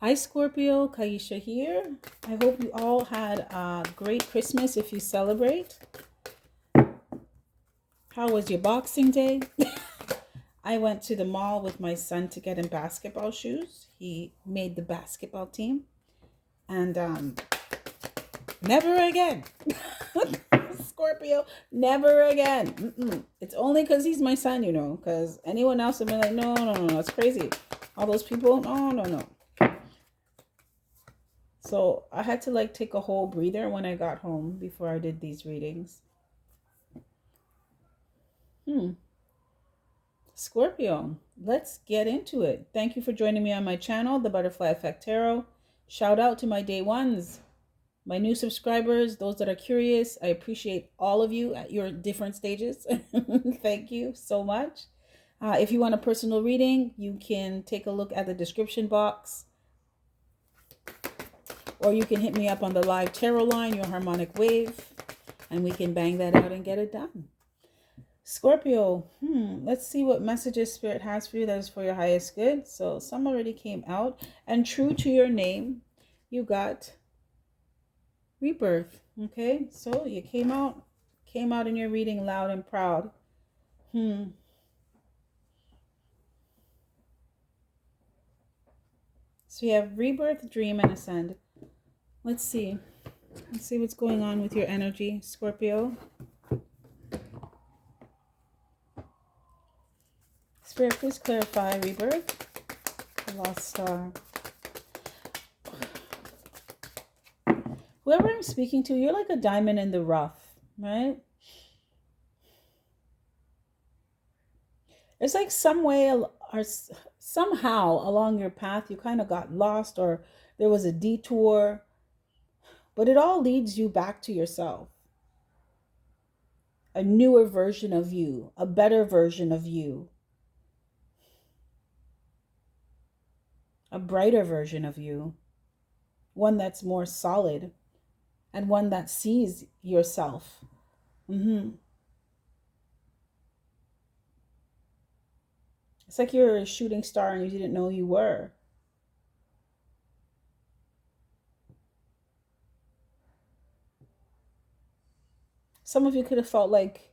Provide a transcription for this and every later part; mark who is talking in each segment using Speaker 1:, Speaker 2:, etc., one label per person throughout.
Speaker 1: Hi Scorpio, Ki-esha here. I hope you all had a great Christmas if you celebrate. How was your Boxing Day? I went to the mall with my son to get him basketball shoes. He made the basketball team. And never again. Scorpio, never again. It's only because he's my son, because anyone else would be like, no, no, no, no, it's crazy. All those people, no, no, no. So I had to take a whole breather when I got home before I did these readings. Scorpio, let's get into it. Thank you for joining me on my channel, The Butterfly Effect Tarot. Shout out to my day ones, my new subscribers, those that are curious. I appreciate all of you at your different stages. Thank you so much. If you want a personal reading, you can take a look at the description box. Or you can hit me up on the live tarot line, your harmonic wave, and we can bang that out and get it done. Scorpio, let's see what messages Spirit has for you that is for your highest good. So some already came out. And true to your name, you got rebirth. Okay, so you came out in your reading loud and proud. So you have rebirth, dream, and ascend. Let's see what's going on with your energy, Scorpio. Spirit, please clarify rebirth. The lost star. Whoever I'm speaking to, you're like a diamond in the rough, right? It's like some way or somehow along your path you kind of got lost, or there was a detour, but it all leads you back to yourself. A newer version of you, a better version of you, a brighter version of you, one that's more solid, and one that sees yourself. It's like you're a shooting star and you didn't know you were. Some of you could have felt like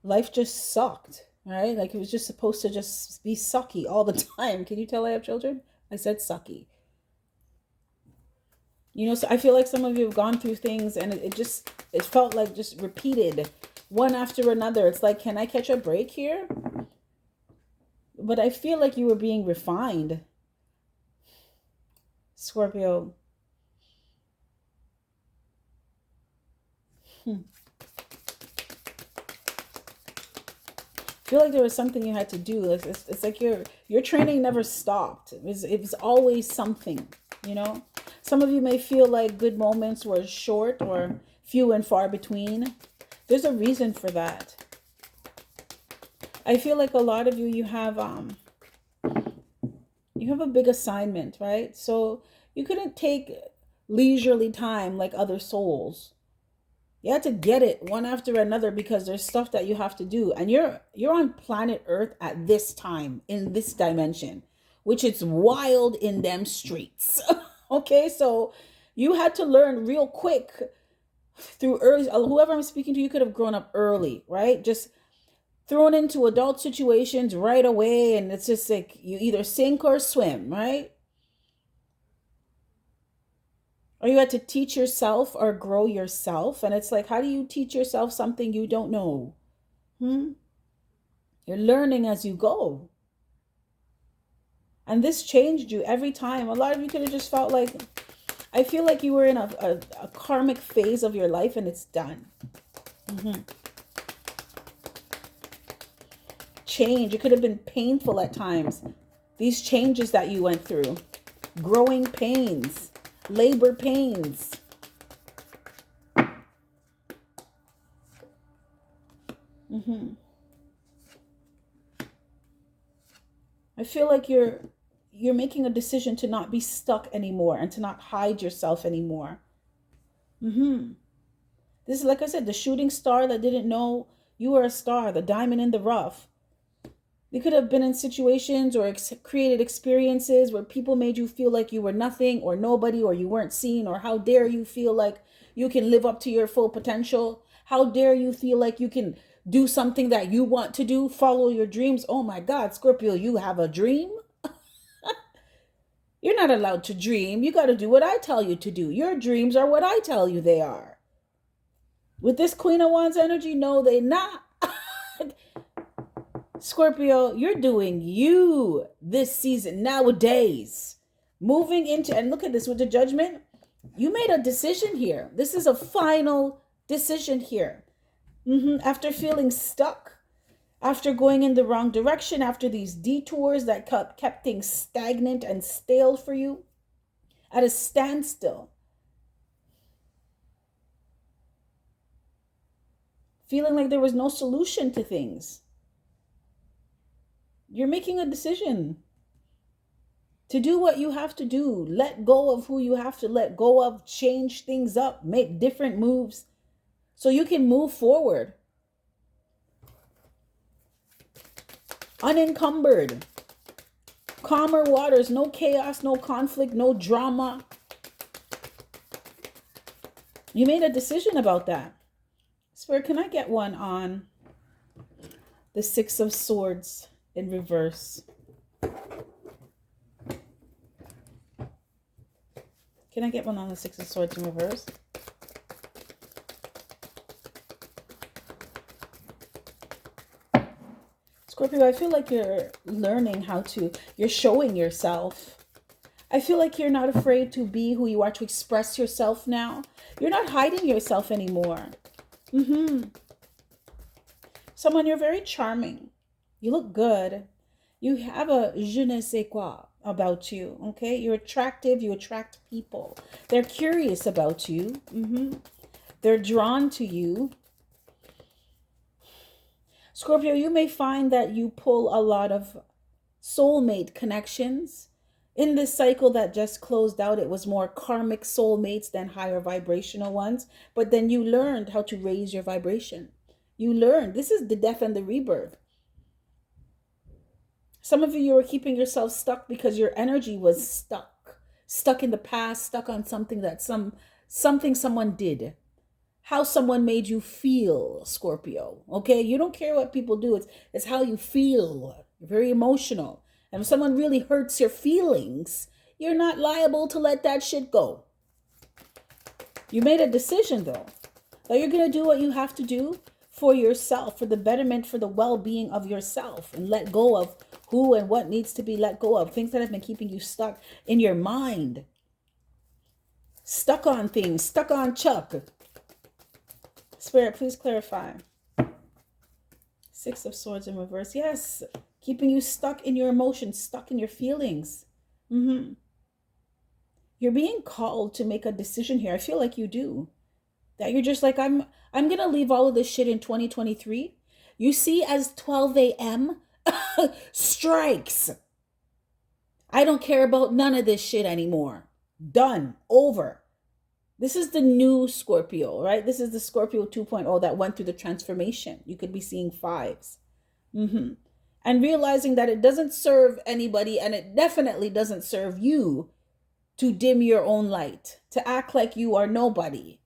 Speaker 1: life just sucked, right? Like it was just supposed to just be sucky all the time. Can you tell I have children? I said sucky. So I feel like some of you have gone through things and it felt like just repeated one after another. It's like, can I catch a break here? But I feel like you were being refined, Scorpio. I feel like there was something you had to do. It's like your training never stopped. It was always something, Some of you may feel like good moments were short or few and far between. There's a reason for that. I feel like a lot of you have a big assignment, right? So you couldn't take leisurely time like other souls. You had to get it one after another because there's stuff that you have to do. And you're on planet Earth at this time, in this dimension, which it's wild in them streets. Okay, so you had to learn real quick through early. Whoever I'm speaking to, you could have grown up early, right? Just thrown into adult situations right away. And it's just like you either sink or swim, right? Or you had to teach yourself or grow yourself. And it's like, how do you teach yourself something you don't know? You're learning as you go. And this changed you every time. A lot of you could have just felt like, I feel like you were in a karmic phase of your life and it's done. Change. It could have been painful at times. These changes that you went through. Growing pains. Labor pains. I feel like you're making a decision to not be stuck anymore and to not hide yourself anymore. This is, like I said, the shooting star that didn't know you were a star, the diamond in the rough. You could have been in situations or created experiences where people made you feel like you were nothing or nobody, or you weren't seen, or how dare you feel like you can live up to your full potential. How dare you feel like you can do something that you want to do, follow your dreams. Oh my God, Scorpio, you have a dream? You're not allowed to dream. You got to do what I tell you to do. Your dreams are what I tell you they are. With this Queen of Wands energy, no, they not. Scorpio, you're doing you this season nowadays. Moving into, and look at this with the Judgment. You made a decision here. This is a final decision here. After feeling stuck, after going in the wrong direction, after these detours that kept things stagnant and stale for you, at a standstill, feeling like there was no solution to things, you're making a decision to do what you have to do, let go of who you have to let go of, change things up, make different moves so you can move forward. Unencumbered, calmer waters, no chaos, no conflict, no drama. You made a decision about that. Spirit, can I get one on the Six of Swords in reverse? Can I get one on the Six of Swords in reverse? Scorpio, I feel like you're learning how to, you're showing yourself. I feel like you're not afraid to be who you are, to express yourself now. You're not hiding yourself anymore. Someone, you're very charming. You look good. You have a je ne sais quoi about you, okay? You're attractive. You attract people. They're curious about you. They're drawn to you. Scorpio, you may find that you pull a lot of soulmate connections. In this cycle that just closed out, it was more karmic soulmates than higher vibrational ones. But then you learned how to raise your vibration. You learned. This is the death and the rebirth. Some of you were keeping yourself stuck because your energy was stuck in the past, stuck on something that something someone did. How someone made you feel, Scorpio. Okay, you don't care what people do. It's how you feel. You're very emotional. And if someone really hurts your feelings, you're not liable to let that shit go. You made a decision, though, that you're going to do what you have to do for yourself, for the betterment, for the well-being of yourself, and let go of who and what needs to be let go of. Things that have been keeping you stuck in your mind. Stuck on things, stuck on Chuck. Spirit, please clarify. Six of Swords in reverse. Yes, keeping you stuck in your emotions, stuck in your feelings. You're being called to make a decision here. I feel like you do. That you're just like, I'm going to leave all of this shit in 2023. You see, as 12 a.m. strikes, I don't care about none of this shit anymore. Done. Over. This is the new Scorpio, right? This is the Scorpio 2.0 that went through the transformation. You could be seeing fives. And realizing that it doesn't serve anybody, and it definitely doesn't serve you to dim your own light, to act like you are nobody,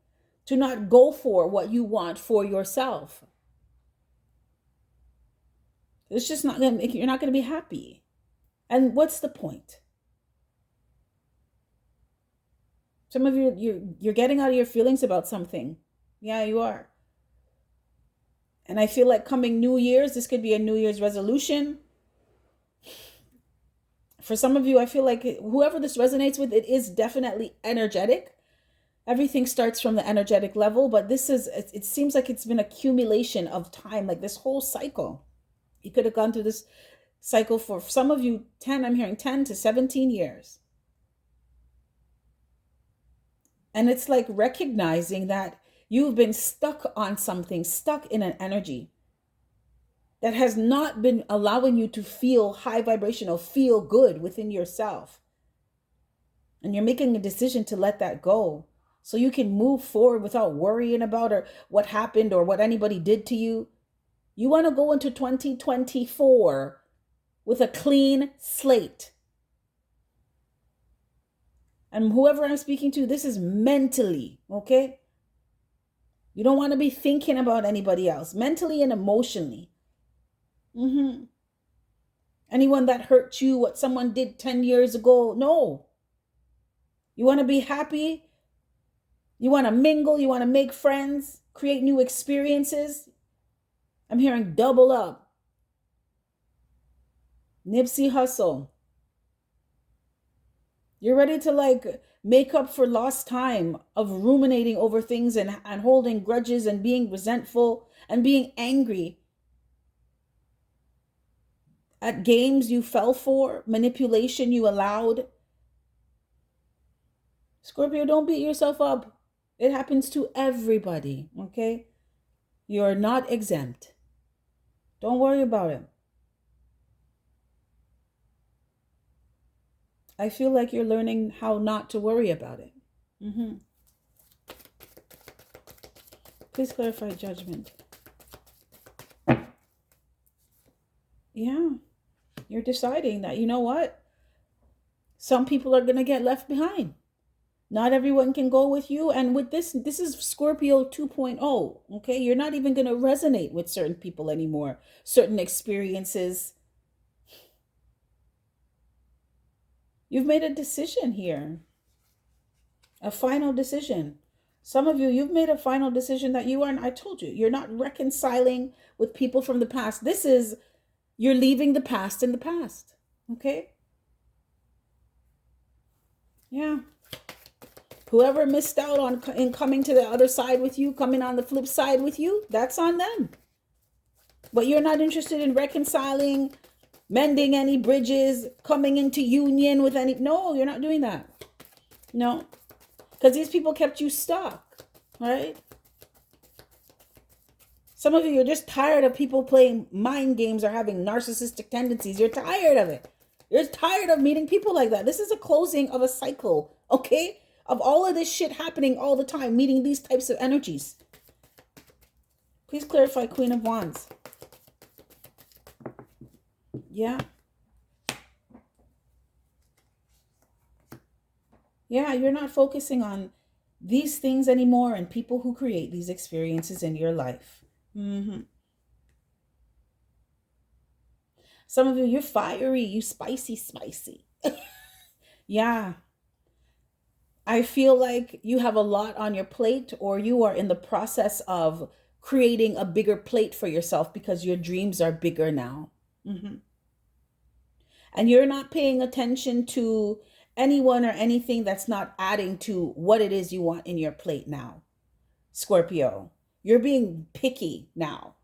Speaker 1: to not go for what you want for yourself. It's just not going to make you, you're not going to be happy. And what's the point? Some of you, you're getting out of your feelings about something. Yeah, you are. And I feel like coming New Year's, this could be a New Year's resolution. For some of you, I feel like whoever this resonates with, it is definitely energetic. Everything starts from the energetic level, but it seems like it's been accumulation of time, like this whole cycle. You could have gone through this cycle for some of you, I'm hearing 10 to 17 years. And it's like recognizing that you've been stuck on something, stuck in an energy that has not been allowing you to feel high vibrational, feel good within yourself. And you're making a decision to let that go so you can move forward without worrying about or what happened or what anybody did to you. You want to go into 2024 with a clean slate. And whoever I'm speaking to, this is mentally, okay? You don't want to be thinking about anybody else, mentally and emotionally. Anyone that hurt you, what someone did 10 years ago, no. You want to be happy. You want to mingle. You want to make friends, create new experiences. I'm hearing double up. Nipsey Hussle. You're ready to like make up for lost time of ruminating over things and holding grudges and being resentful and being angry at games you fell for, manipulation you allowed. Scorpio, don't beat yourself up. It happens to everybody, okay? You're not exempt. Don't worry about it. I feel like you're learning how not to worry about it. Please clarify judgment. Yeah. You're deciding that, you know what? Some people are going to get left behind. Not everyone can go with you. And with this is Scorpio 2.0. Okay. You're not even going to resonate with certain people anymore. Certain experiences. You've made a decision here. A final decision. Some of you, you've made a final decision that you aren't, I told you, you're not reconciling with people from the past. This is, you're leaving the past in the past. Okay? Yeah. Whoever missed out on in coming to the other side with you, coming on the flip side with you, that's on them. But you're not interested in reconciling, mending any bridges, coming into union with any, no, you're not doing that. No. Because these people kept you stuck, right? Some of you are just tired of people playing mind games or having narcissistic tendencies. You're tired of it. You're tired of meeting people like that. This is a closing of a cycle, okay? Of all of this shit happening all the time, meeting these types of energies. Please clarify Queen of Wands. Yeah. Yeah, you're not focusing on these things anymore and people who create these experiences in your life. Some of you, you're fiery, you spicy. Yeah. I feel like you have a lot on your plate, or you are in the process of creating a bigger plate for yourself because your dreams are bigger now. And you're not paying attention to anyone or anything that's not adding to what it is you want in your plate now. Scorpio, you're being picky now.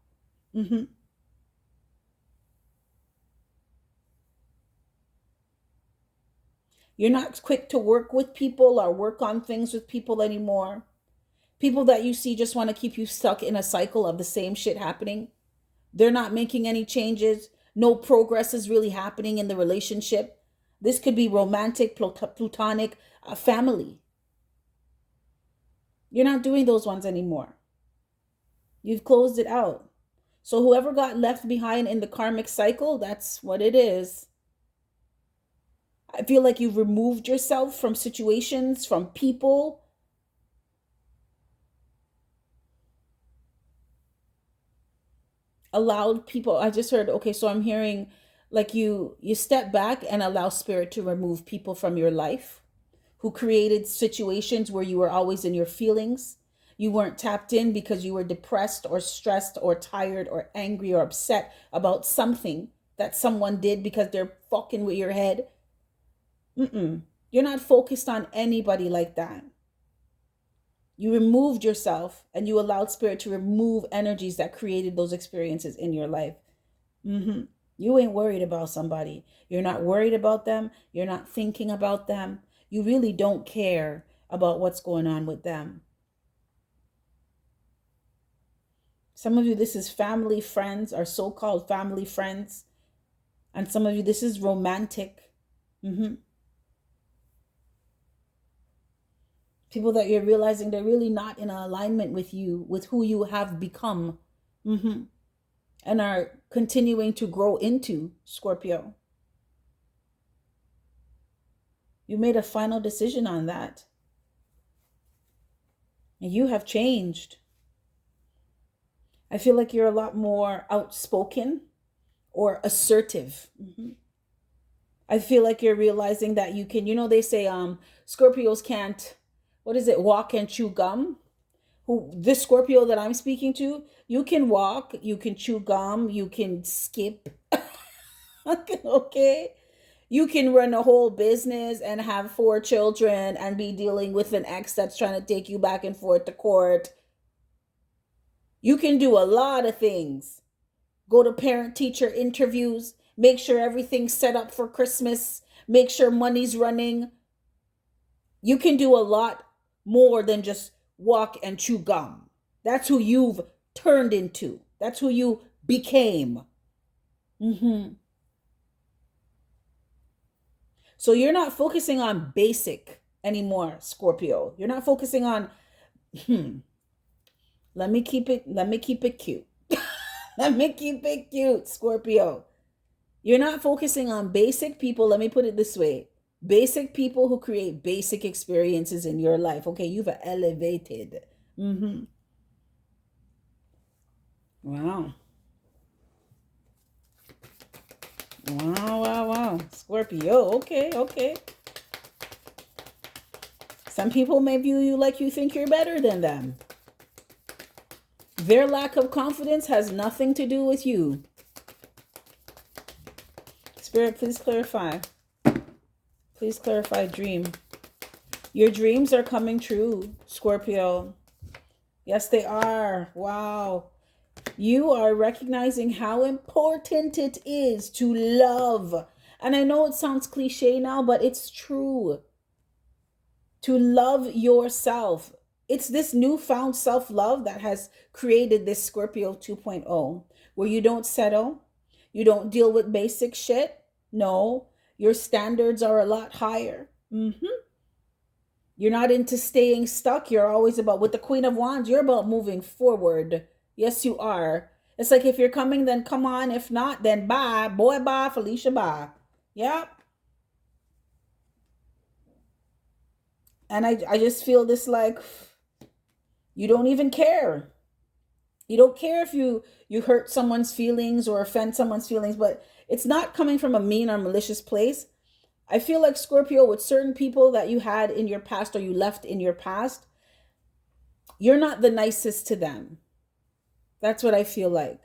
Speaker 1: You're not quick to work with people or work on things with people anymore. People that you see just want to keep you stuck in a cycle of the same shit happening. They're not making any changes. No progress is really happening in the relationship. This could be romantic, platonic, family. You're not doing those ones anymore. You've closed it out. So whoever got left behind in the karmic cycle, that's what it is. I feel like you've removed yourself from situations, from people. Allowed people, I just heard, okay, so I'm hearing like you step back and allow spirit to remove people from your life who created situations where you were always in your feelings. You weren't tapped in because you were depressed or stressed or tired or angry or upset about something that someone did because they're fucking with your head. You're not focused on anybody like that. You removed yourself and you allowed spirit to remove energies that created those experiences in your life. You ain't worried about somebody. You're not worried about them. You're not thinking about them. You really don't care about what's going on with them. Some of you, this is family, friends, or so-called family friends. And some of you, this is romantic. People that you're realizing they're really not in alignment with you, with who you have become. And and are continuing to grow into, Scorpio. You made a final decision on that. And you have changed. I feel like you're a lot more outspoken or assertive. I feel like you're realizing that you can, they say Scorpios can't, what is it, walk and chew gum. This Scorpio that I'm speaking to, you can walk, you can chew gum, you can skip. Okay? You can run a whole business and have 4 children and be dealing with an ex that's trying to take you back and forth to court. You can do a lot of things. Go to parent-teacher interviews, make sure everything's set up for Christmas, make sure money's running. You can do a lot more than just walk and chew gum. That's who you've turned into. That's who you became. So you're not focusing on basic anymore, Scorpio. You're not focusing on, let me keep it cute. Let me keep it cute, Scorpio. You're not focusing on basic people. Let me put it this way. Basic people who create basic experiences in your life. Okay, you've elevated. Wow. Wow. Scorpio. Okay. Some people may view you like you think you're better than them. Their lack of confidence has nothing to do with you. Spirit, please clarify. Please clarify dream. Your dreams are coming true, Scorpio. Yes, they are. Wow. You are recognizing how important it is to love. And I know it sounds cliche now, but it's true. To love yourself. It's this newfound self-love that has created this Scorpio 2.0, where you don't settle. You don't deal with basic shit. No, your standards are a lot higher. You're not into staying stuck. You're always about, with the Queen of Wands, you're about moving forward. Yes, you are. It's like, if you're coming, then come on. If not, then bye. Boy, bye. Felicia, bye. Yep. And I just feel this, like, you don't even care. You don't care if you hurt someone's feelings or offend someone's feelings, but it's not coming from a mean or malicious place. I feel like, Scorpio, with certain people that you had in your past or you left in your past, you're not the nicest to them. That's what I feel like.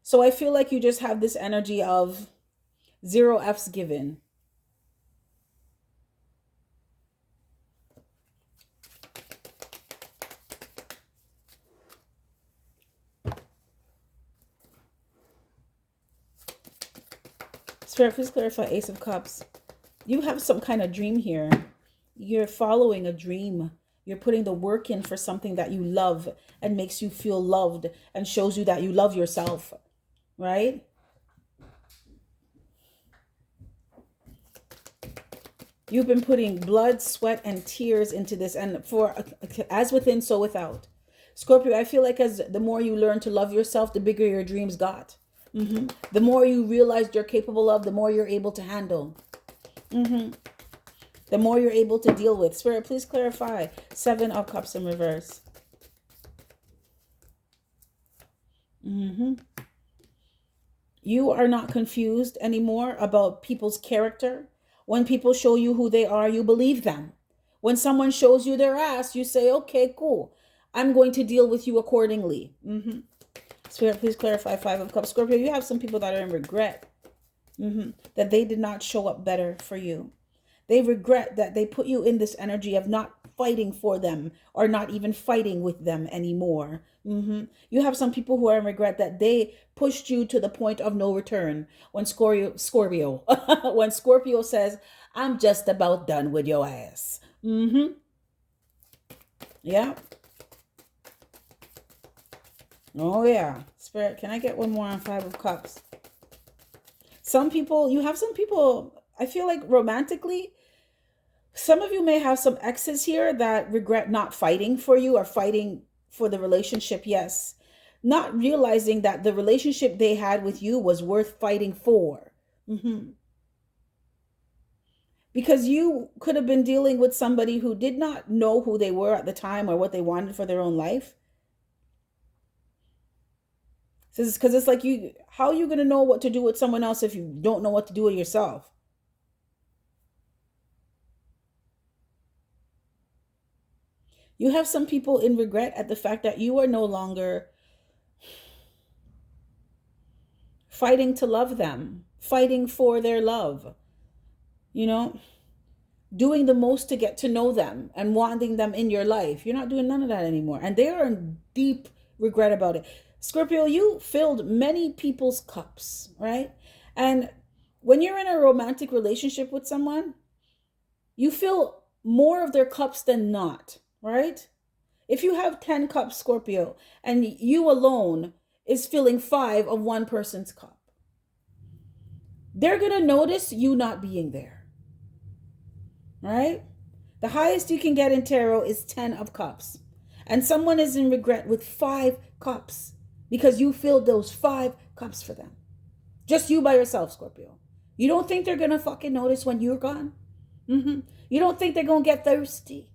Speaker 1: So I feel like you just have this energy of 0 F's given. Spirit, please clarify Ace of Cups. You have some kind of dream here. You're following a dream. You're putting the work in for something that you love and makes you feel loved and shows you that you love yourself, right? You've been putting blood, sweat, and tears into this, and for as within, so without. Scorpio, I feel like as the more you learn to love yourself, the bigger your dreams got. The more you realize you're capable of, the more you're able to handle. The more you're able to deal with. Spirit, please clarify 7 of Cups in reverse. You are not confused anymore about people's character. When people show you who they are, you believe them. When someone shows you their ass, you say, okay, cool. I'm going to deal with you accordingly. Spirit, please clarify 5 of Cups. Scorpio, you have some people that are in regret. That they did not show up better for you. They regret that they put you in this energy of not fighting for them or not even fighting with them anymore. You have some people who are in regret that they pushed you to the point of no return. When Scorpio, when Scorpio says, I'm just about done with your ass. Yeah. Oh, yeah. Spirit, can I get one more on 5 of Cups? Some people, you have some people, I feel like romantically, some of you may have some exes here that regret not fighting for you or fighting for the relationship. Yes. not realizing that the relationship they had with you was worth fighting for. Mm-hmm. Because you could have been dealing with somebody who did not know who they were at the time or what they wanted for their own life. Because it's like, how are you going to know what to do with someone else if you don't know what to do with yourself? You have some people in regret at the fact that you are no longer fighting to love them, fighting for their love, you know, doing the most to get to know them and wanting them in your life. You're not doing none of that anymore. And they are in deep regret about it. Scorpio, you filled many people's cups, right? And when you're in a romantic relationship with someone, you fill more of their cups than not, right? If you have 10 cups, Scorpio, and you alone is filling 5 of one person's cup, they're going to notice you not being there, right? The highest you can get in tarot is 10 of cups. And someone is in regret with 5 cups because you filled those 5 cups for them. Just you by yourself, Scorpio. You don't think they're going to fucking notice when you're gone? Mm-hmm. You don't think they're going to get thirsty?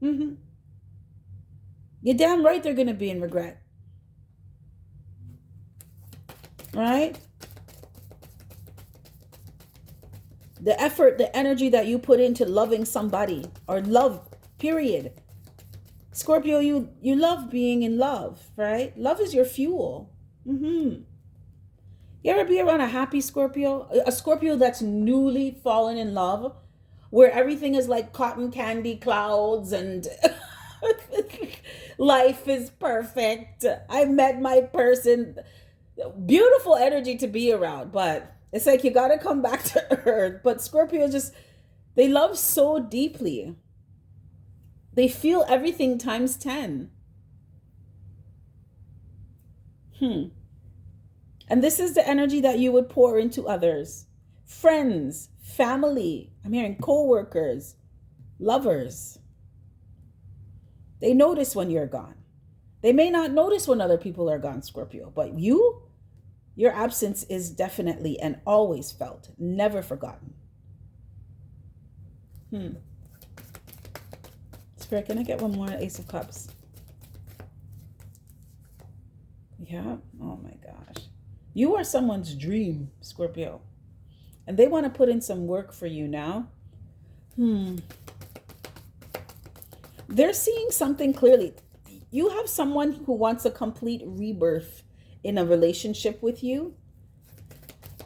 Speaker 1: Mm-hmm. You're damn right they're going to be in regret. Right? The effort, the energy that you put into loving somebody, or love, period. Scorpio, you love being in love, right? Love is your fuel. Mm-hmm. You ever be around a happy Scorpio? A Scorpio that's newly fallen in love, where everything is like cotton candy clouds and life is perfect. I met my person. Beautiful energy to be around, but it's like you got to come back to earth. But Scorpio just, they love so deeply. They feel everything times 10. And this is the energy that you would pour into others. Friends, family, I'm hearing co-workers, lovers. They notice when you're gone. They may not notice when other people are gone, Scorpio, but your absence is definitely and always felt, never forgotten. Spirit, can I get one more Ace of Cups? Yeah. Oh my gosh. You are someone's dream, Scorpio. And they want to put in some work for you now. They're seeing something clearly. You have someone who wants a complete rebirth in a relationship with you.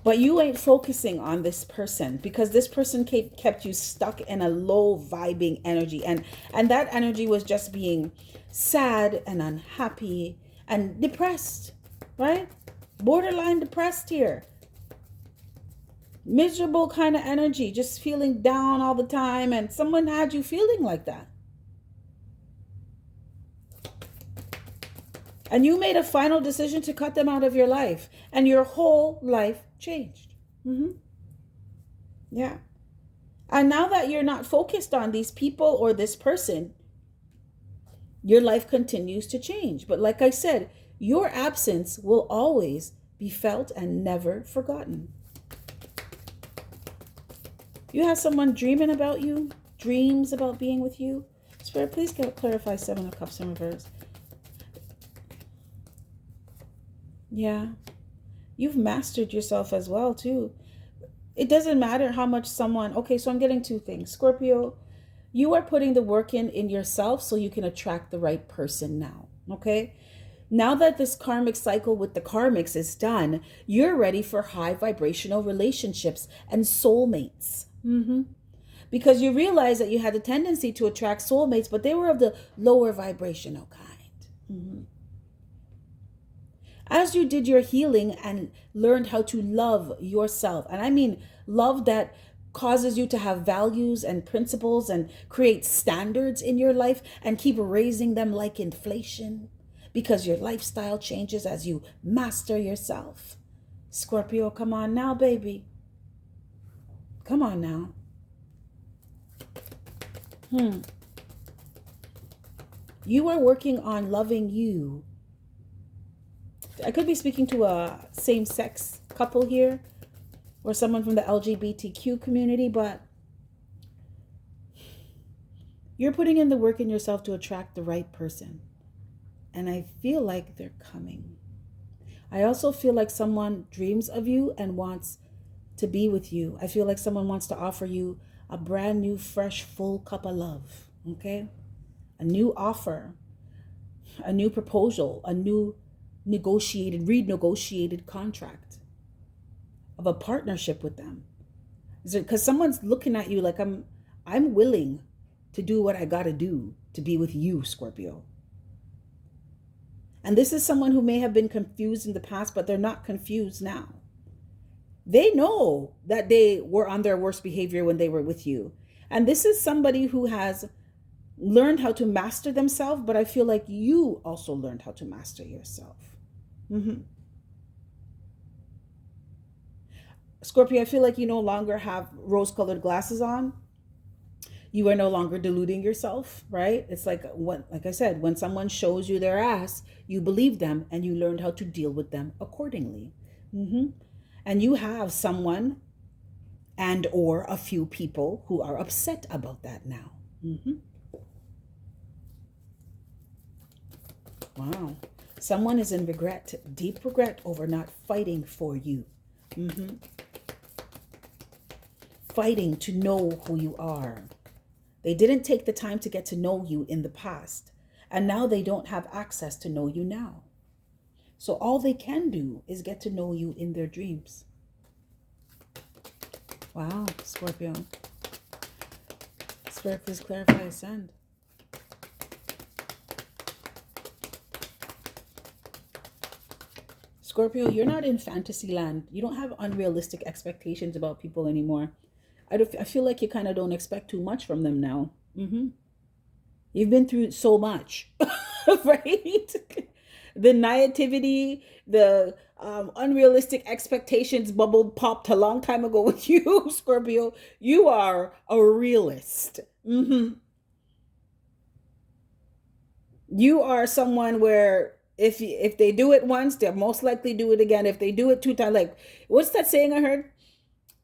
Speaker 1: But you ain't focusing on this person because this person kept you stuck in a low vibing energy. And that energy was just being sad and unhappy and depressed, right? Borderline depressed here. Miserable kind of energy, just feeling down all the time. And someone had you feeling like that. And you made a final decision to cut them out of your life. And your whole life changed. Yeah. And now that you're not focused on these people or this person, your life continues to change. But like I said, your absence will always be felt and never forgotten. You have someone dreaming about you, dreams about being with you. Spirit, please clarify 7 of Cups in reverse. Yeah. You've mastered yourself as well, too. It doesn't matter how much someone... Okay, so I'm getting 2 things. Scorpio, you are putting the work in yourself so you can attract the right person now. Okay? Now that this karmic cycle with the karmics is done, you're ready for high vibrational relationships and soulmates. Because you realize that you had a tendency to attract soulmates, but they were of the lower vibrational kind. As you did your healing and learned how to love yourself, and I mean love that causes you to have values and principles and create standards in your life and keep raising them like inflation because your lifestyle changes as you master yourself. Scorpio, come on now, baby. Come on now. You are working on loving you I could be speaking to a same-sex couple here or someone from the LGBTQ community, but you're putting in the work in yourself to attract the right person. And I feel like they're coming. I also feel like someone dreams of you and wants to be with you. I feel like someone wants to offer you a brand new, fresh, full cup of love. Okay? A new offer, a new proposal, a new renegotiated contract of a partnership with them. Is it because someone's looking at you like I'm willing to do what I gotta do to be with you, Scorpio. And this is someone who may have been confused in the past, but they're not confused now. They know that they were on their worst behavior when they were with you. And this is somebody who has learned how to master themselves, but I feel like you also learned how to master yourself. Scorpio, I feel like you no longer have rose-colored glasses on. You are no longer deluding yourself, right? It's like I said, when someone shows you their ass, you believe them and you learned how to deal with them accordingly. And you have someone and or a few people who are upset about that now. Wow. Someone is in regret, deep regret over not fighting for you. Fighting to know who you are. They didn't take the time to get to know you in the past, and now they don't have access to know you now. So all they can do is get to know you in their dreams. Wow, Scorpio. Spirit, please clarify, ascend. Scorpio, you're not in fantasy land. You don't have unrealistic expectations about people anymore. I feel like you kind of don't expect too much from them now. You've been through so much, right? The naivety, the unrealistic expectations popped a long time ago with you, Scorpio. You are a realist. You are someone where if they do it once, they'll most likely do it again. If they do it 2 times, like, what's that saying I heard?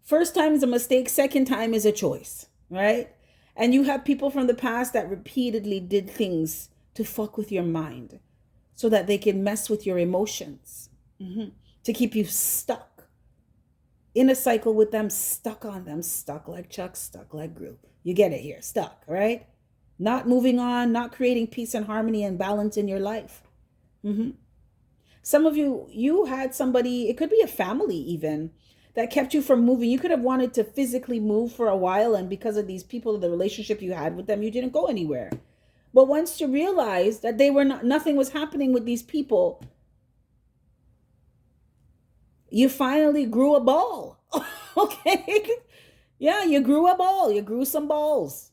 Speaker 1: First time is a mistake, second time is a choice, right? And you have people from the past that repeatedly did things to fuck with your mind so that they can mess with your emotions, to keep you stuck in a cycle with them, stuck on them, stuck like Chuck, stuck like Groove. You get it here, stuck, right? Not moving on, not creating peace and harmony and balance in your life. Some of you had somebody, it could be a family even, that kept you from moving. You could have wanted to physically move for a while, and because of these people, the relationship you had with them, you didn't go anywhere. But once you realized that nothing was happening with these people, you finally grew a ball. Okay? Yeah, you grew a ball. You grew some balls.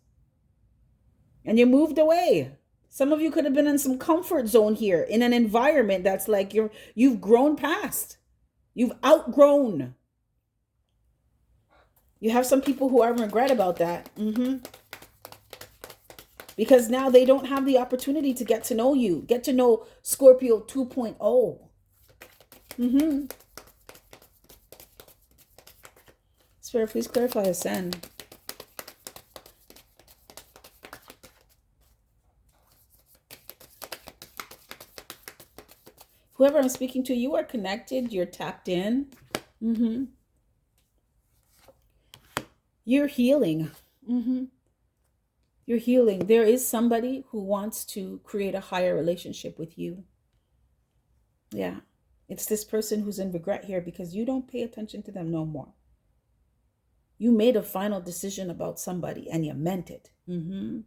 Speaker 1: And you moved away. Some of you could have been in some comfort zone here, in an environment that's like you've grown past. You've outgrown. You have some people who are in regret about that. Because now they don't have the opportunity to get to know you. Get to know Scorpio 2.0. Spirit, please clarify, ascend. Whoever I'm speaking to, you are connected. You're tapped in. You're healing. You're healing. There is somebody who wants to create a higher relationship with you. Yeah. It's this person who's in regret here because you don't pay attention to them no more. You made a final decision about somebody and you meant it. And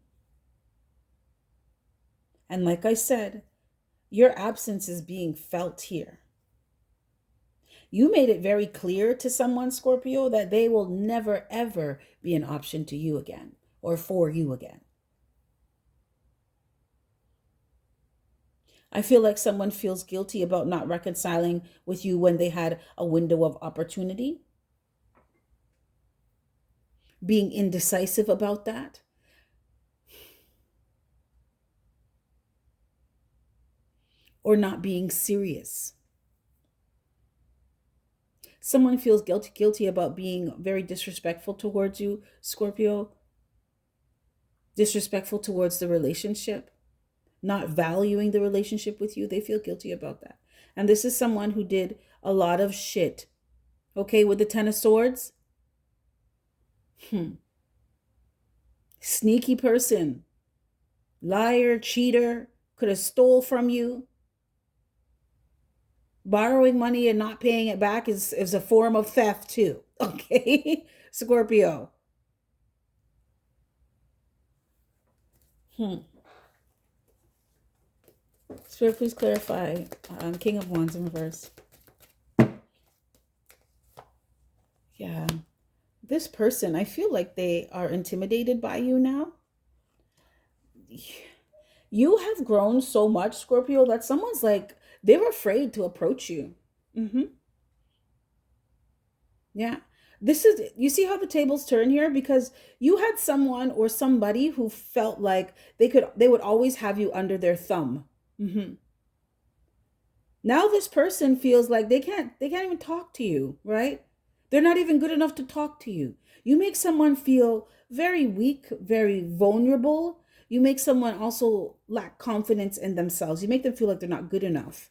Speaker 1: like I said, your absence is being felt here. You made it very clear to someone, Scorpio, that they will never, ever be an option to you again or for you again. I feel like someone feels guilty about not reconciling with you when they had a window of opportunity. Being indecisive about that. Or not being serious. Someone feels guilty about being very disrespectful towards you, Scorpio, disrespectful towards the relationship, not valuing the relationship with you. They feel guilty about that. And this is someone who did a lot of shit. Okay, with the Ten of Swords. Sneaky person, liar, cheater, could have stole from you. Borrowing money and not paying it back is a form of theft too. Okay, Scorpio. Spirit, please clarify. King of Wands in reverse. Yeah. This person, I feel like they are intimidated by you now. You have grown so much, Scorpio, that someone's like, they're afraid to approach you. Yeah. This is, you see how the tables turn here? Because you had someone or somebody who felt like they would always have you under their thumb. Now this person feels like they can't even talk to you, right? They're not even good enough to talk to you. You make someone feel very weak, very vulnerable. You make someone also lack confidence in themselves. You make them feel like they're not good enough.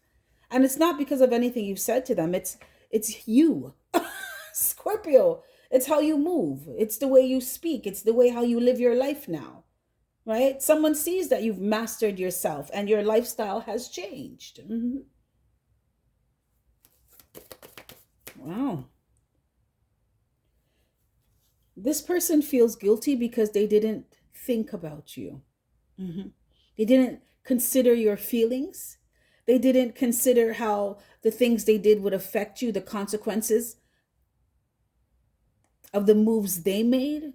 Speaker 1: And it's not because of anything you've said to them. It's you. Scorpio. It's how you move. It's the way you speak. It's the way how you live your life now. Right? Someone sees that you've mastered yourself and your lifestyle has changed. Wow. This person feels guilty because they didn't think about you. They didn't consider your feelings. They didn't consider how the things they did would affect you, the consequences of the moves they made.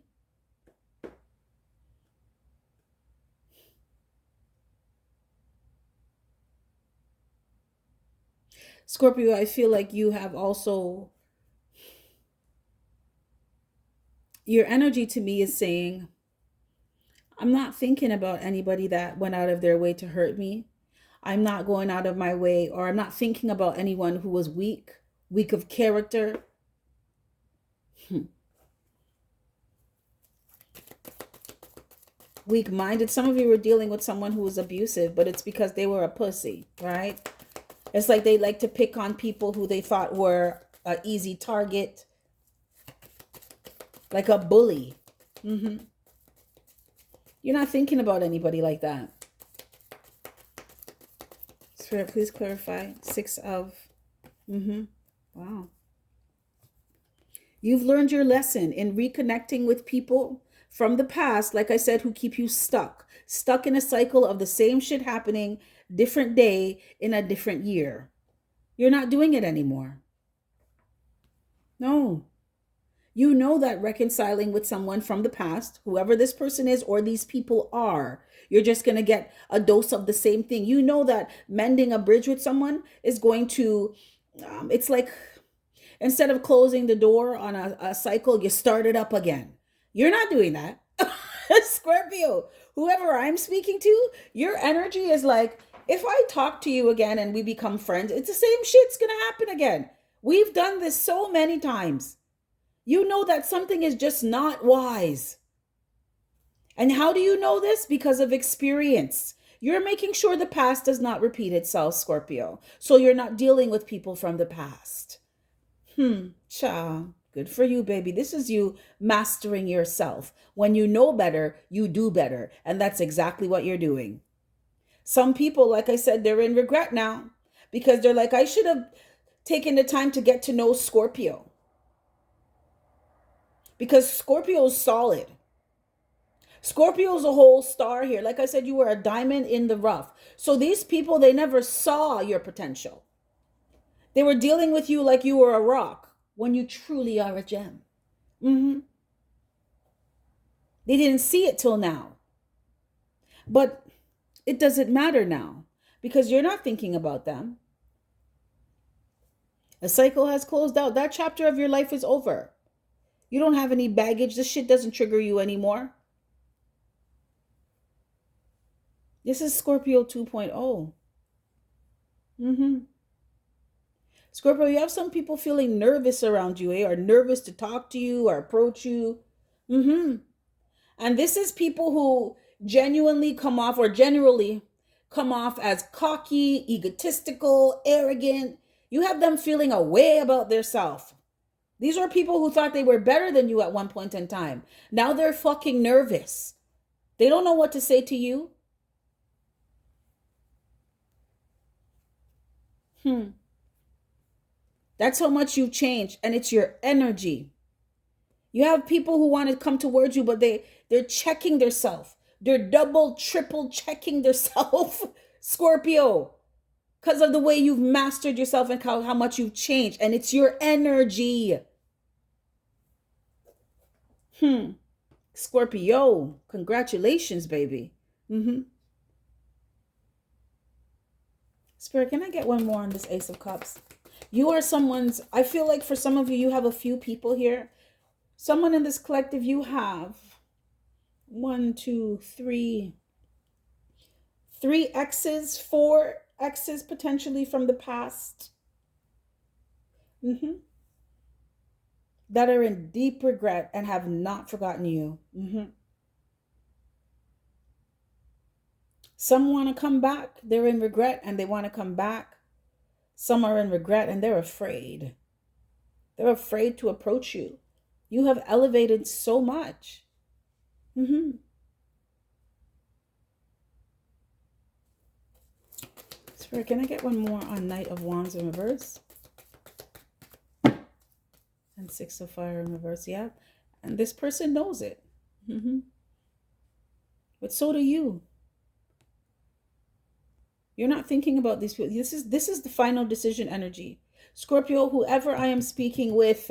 Speaker 1: Scorpio, I feel like you have also, your energy to me is saying, I'm not thinking about anybody that went out of their way to hurt me. I'm not going out of my way, or I'm not thinking about anyone who was weak of character. Weak-minded. Some of you were dealing with someone who was abusive, but it's because they were a pussy, right? It's like they like to pick on people who they thought were an easy target, like a bully. You're not thinking about anybody like that. Spirit, please clarify. 6 of. Wow. You've learned your lesson in reconnecting with people from the past, like I said, who keep you stuck in a cycle of the same shit happening, different day in a different year. You're not doing it anymore. No. You know that reconciling with someone from the past, whoever this person is or these people are, you're just going to get a dose of the same thing. You know that mending a bridge with someone is going to, it's like, instead of closing the door on a cycle, you start it up again. You're not doing that. Scorpio, whoever I'm speaking to, your energy is like, if I talk to you again and we become friends, it's the same shit's going to happen again. We've done this so many times. You know that something is just not wise. And how do you know this? Because of experience. You're making sure the past does not repeat itself, Scorpio. So you're not dealing with people from the past. Cha. Good for you, baby. This is you mastering yourself. When you know better, you do better. And that's exactly what you're doing. Some people, like I said, they're in regret now because they're like, I should have taken the time to get to know Scorpio. Because Scorpio's solid. Scorpio's a whole star here. Like I said, you were a diamond in the rough. So these people, they never saw your potential. They were dealing with you like you were a rock when you truly are a gem. They didn't see it till now. But it doesn't matter now because you're not thinking about them. A cycle has closed out. That chapter of your life is over. You don't have any baggage. This shit doesn't trigger you anymore. This is Scorpio 2.0. Scorpio, you have some people feeling nervous around you, or nervous to talk to you or approach you. And this is people who genuinely come off, or generally come off, as cocky, egotistical, arrogant. You have them feeling a way about their self. These are people who thought they were better than you at one point in time. Now they're fucking nervous. They don't know what to say to you. That's how much you've changed, and it's your energy. You have people who want to come towards you, but they're checking themselves. They're double, triple checking themselves, Scorpio, because of the way you've mastered yourself and how much you've changed, and it's your energy. Scorpio, congratulations, baby. Spirit, can I get one more on this Ace of Cups? You are someone's, I feel like for some of you, you have a few people here. Someone in this collective, you have 1, 2, 3 exes, 4 exes potentially from the past. That are in deep regret and have not forgotten you. Some want to come back. They're in regret and they want to come back. Some are in regret and they're afraid. They're afraid to approach you. You have elevated so much. Spirit, can I get one more on Knight of Wands in reverse? And 6 of Fire in reverse, yeah. And this person knows it. But so do you. You're not thinking about these people. This is the final decision energy. Scorpio, whoever I am speaking with,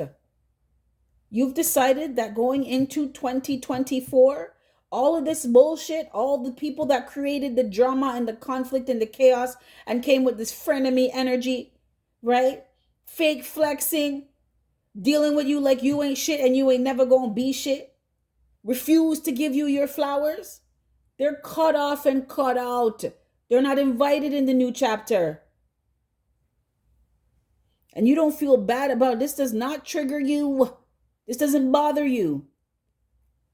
Speaker 1: you've decided that going into 2024, all of this bullshit, all the people that created the drama and the conflict and the chaos and came with this frenemy energy, right? Fake flexing, dealing with you like you ain't shit and you ain't never gonna be shit, refuse to give you your flowers. They're cut off and cut out. They're not invited in the new chapter. And you don't feel bad about it. This does not trigger you. This doesn't bother you.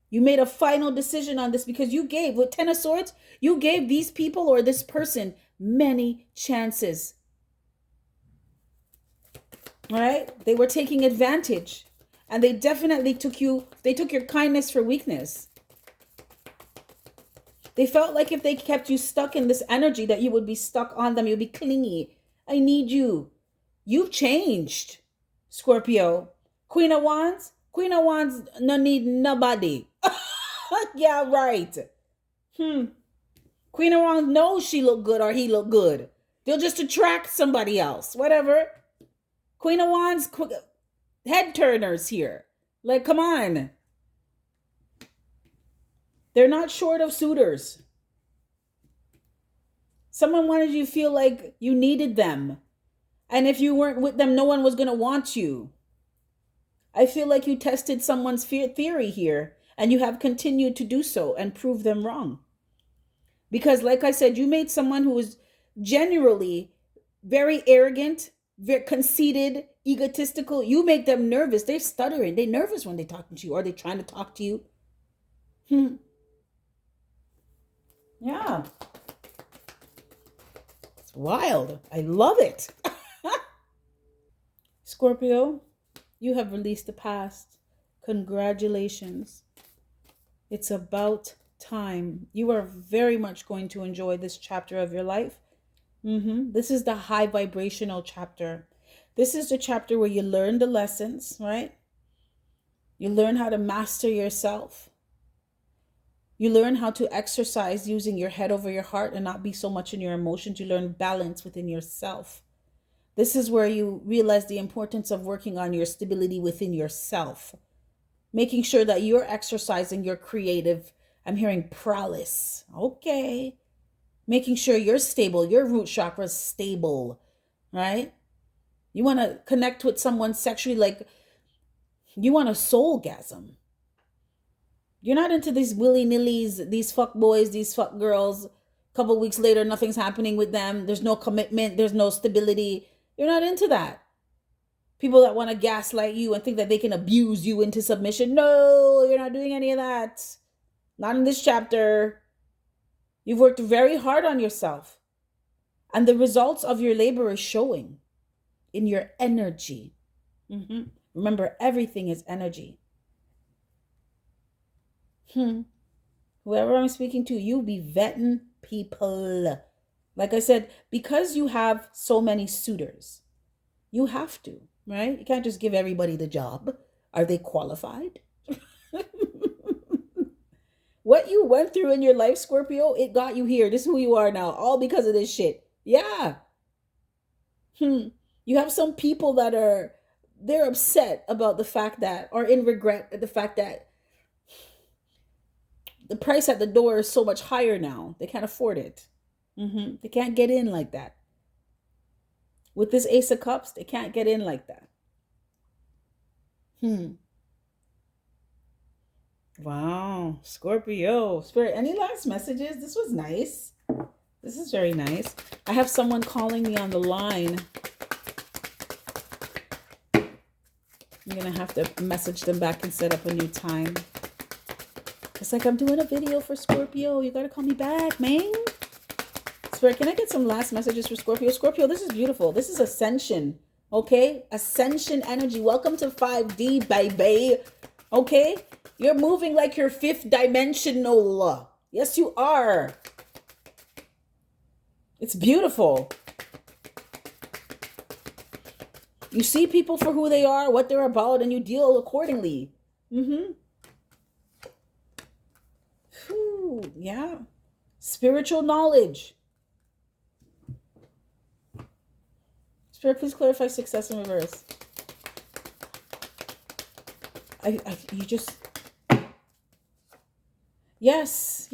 Speaker 1: You made a final decision on this because you gave, with 10 of Swords, you gave these people or this person many chances. All right? They were taking advantage. And they definitely took your kindness for weakness. They felt like if they kept you stuck in this energy that you would be stuck on them. You'd be clingy. I need you. You've changed, Scorpio. Queen of Wands no need nobody. Yeah, right. Queen of Wands knows she look good or he look good. They'll just attract somebody else. Whatever. Queen of Wands, head turners here. Like, come on. They're not short of suitors. Someone wanted you to feel like you needed them. And if you weren't with them, no one was going to want you. I feel like you tested someone's theory here, and you have continued to do so and prove them wrong. Because like I said, you made someone who was generally very arrogant, very conceited, egotistical. You make them nervous. They're stuttering. They're nervous when they're talking to you. Or they're trying to talk to you. Yeah. It's wild. I love it. Scorpio, you have released the past. Congratulations. It's about time. You are very much going to enjoy this chapter of your life. This is the high vibrational chapter. This is the chapter where you learn the lessons, right? You learn how to master yourself. You learn how to exercise using your head over your heart and not be so much in your emotions. You learn balance within yourself. This is where you realize the importance of working on your stability within yourself. Making sure that you're exercising your creative, I'm hearing prowess. Okay. Making sure you're stable, your root chakra is stable, right? You want to connect with someone sexually, like you want a soulgasm. You're not into these willy-nillys, these fuck boys, these fuck girls. A couple weeks later, nothing's happening with them. There's no commitment. There's no stability. You're not into that. People that want to gaslight you and think that they can abuse you into submission. No, you're not doing any of that. Not in this chapter. You've worked very hard on yourself. And the results of your labor is showing in your energy. Remember, everything is energy. Whoever I'm speaking to, you be vetting people. Like I said, because you have so many suitors, you have to, right? You can't just give everybody the job. Are they qualified? What you went through in your life, Scorpio, it got you here. This is who you are now, all because of this shit. Yeah. You have some people that they're upset about the fact that, or in regret at the fact that the price at the door is so much higher now. They can't afford it. They can't get in like that. With this Ace of Cups, they can't get in like that. Wow, Scorpio. Spirit, any last messages? This was nice. This is very nice. I have someone calling me on the line. I'm going to have to message them back and set up a new time. It's like I'm doing a video for Scorpio. You got to call me back, man. Spirit, can I get some last messages for Scorpio? Scorpio, this is beautiful. This is ascension. Okay? Ascension energy. Welcome to 5D, baby. Okay? You're moving like you're fifth dimensional. Yes, you are. It's beautiful. You see people for who they are, what they're about, and you deal accordingly. Yeah. Spiritual knowledge. Spirit, please clarify success in reverse. You just... Yes.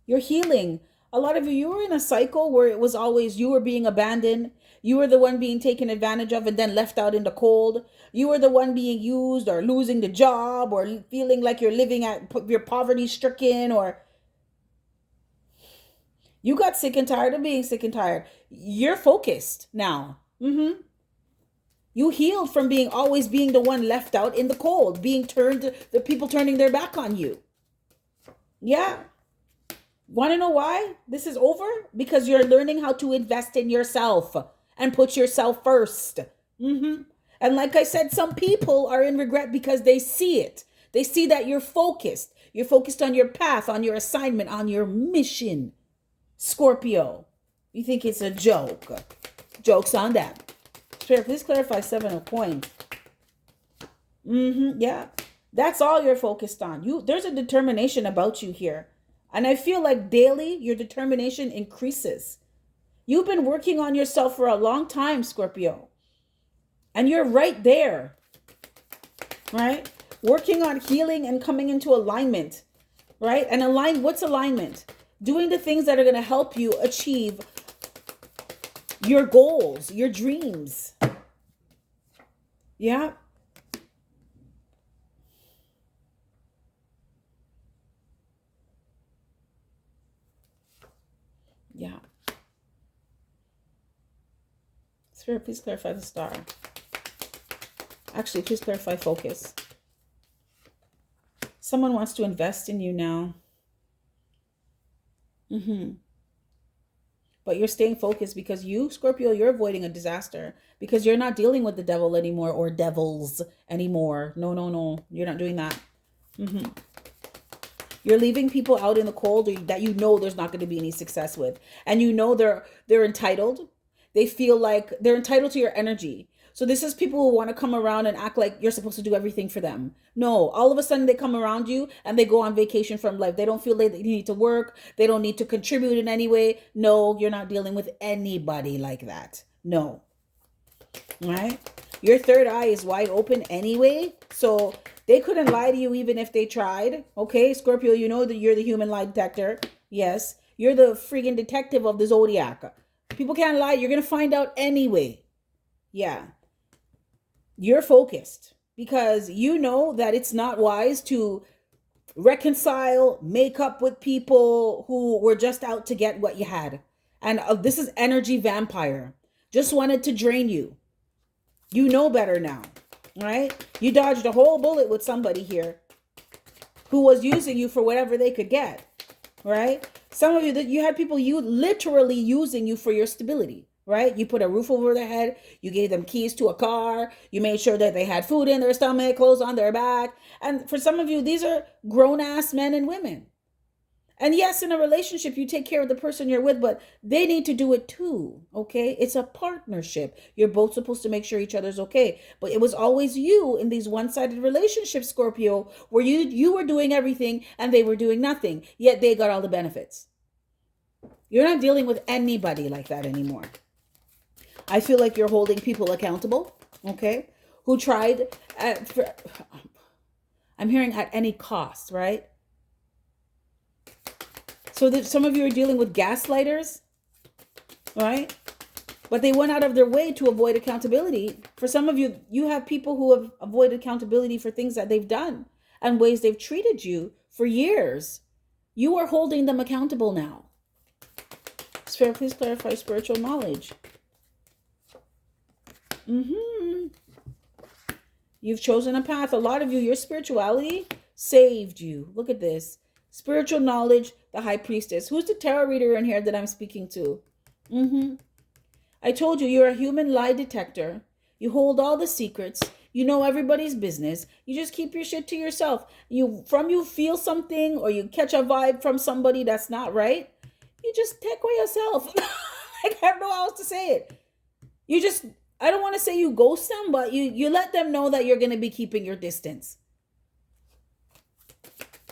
Speaker 1: You're healing. A lot of you were in a cycle where it was always you were being abandoned. You were the one being taken advantage of and then left out in the cold. You were the one being used or losing the job or feeling like you're living at your poverty stricken, or you got sick and tired of being sick and tired. You're focused now. You healed from always being the one left out in the cold, the people turning their back on you. Yeah. Want to know why this is over? Because you're learning how to invest in yourself and put yourself first. And like I said, some people are in regret because they see it. They see that you're focused. You're focused on your path, on your assignment, on your mission. Scorpio, you think it's a joke. Joke's on them. Spirit, please clarify 7 of coins. Yeah. That's all you're focused on. There's a determination about you here. And I feel like daily, your determination increases. You've been working on yourself for a long time, Scorpio. And you're right there. Right? Working on healing and coming into alignment. Right? And what's alignment? Doing the things that are going to help you achieve your goals, your dreams. Yeah. Yeah. Spirit, please clarify the star. Actually, please clarify focus. Someone wants to invest in you now. But you're staying focused because you, Scorpio, you're avoiding a disaster because you're not dealing with the devil anymore or devils anymore. No. You're not doing that. You're leaving people out in the cold that you know there's not going to be any success with. And you know they're entitled. They feel like they're entitled to your energy. So this is people who want to come around and act like you're supposed to do everything for them. No, all of a sudden they come around you and they go on vacation from life. They don't feel like they need to work. They don't need to contribute in any way. No, you're not dealing with anybody like that. No. All right? Your third eye is wide open anyway. So they couldn't lie to you even if they tried. Okay, Scorpio, you know that you're the human lie detector. Yes, you're the freaking detective of the zodiac. People can't lie. You're going to find out anyway. Yeah. You're focused because you know that it's not wise to reconcile, make up with people who were just out to get what you had. And this is energy vampire. Just wanted to drain you. You know better now, right? You dodged a whole bullet with somebody here who was using you for whatever they could get, right? Some of you, that you had people you literally using you for your stability, right? You put a roof over their head, you gave them keys to a car, you made sure that they had food in their stomach, clothes on their back. And for some of you, these are grown-ass men and women. And yes, in a relationship, you take care of the person you're with, but they need to do it too, okay? It's a partnership. You're both supposed to make sure each other's okay. But it was always you in these one-sided relationships, Scorpio, where you were doing everything and they were doing nothing, yet they got all the benefits. You're not dealing with anybody like that anymore. I feel like you're holding people accountable, okay? Who tried, I'm hearing at any cost, right? So that some of you are dealing with gaslighters, right? But they went out of their way to avoid accountability. For some of you, you have people who have avoided accountability for things that they've done and ways they've treated you for years. You are holding them accountable now. Sphere, please clarify spiritual knowledge. You've chosen a path. A lot of you, your spirituality saved you. Look at this. Spiritual knowledge, the high priestess. Who's the tarot reader in here that I'm speaking to? I told you, you're a human lie detector. You hold all the secrets. You know everybody's business. You just keep your shit to yourself. You feel something or you catch a vibe from somebody that's not right. You just take away yourself. I don't know how else to say it. You just, I don't want to say you ghost them, but you let them know that you're going to be keeping your distance.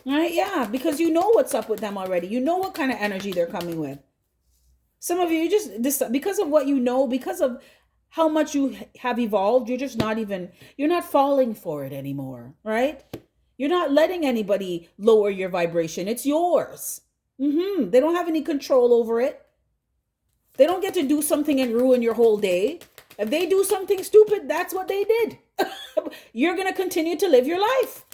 Speaker 1: Right? Yeah, because you know what's up with them already. You know what kind of energy they're coming with. Some of you just because of what you know, because of how much you have evolved, you're not falling for it anymore, right? You're not letting anybody lower your vibration. It's yours. They don't have any control over it. They don't get to do something and ruin your whole day. If they do something stupid, that's what they did. You're going to continue to live your life.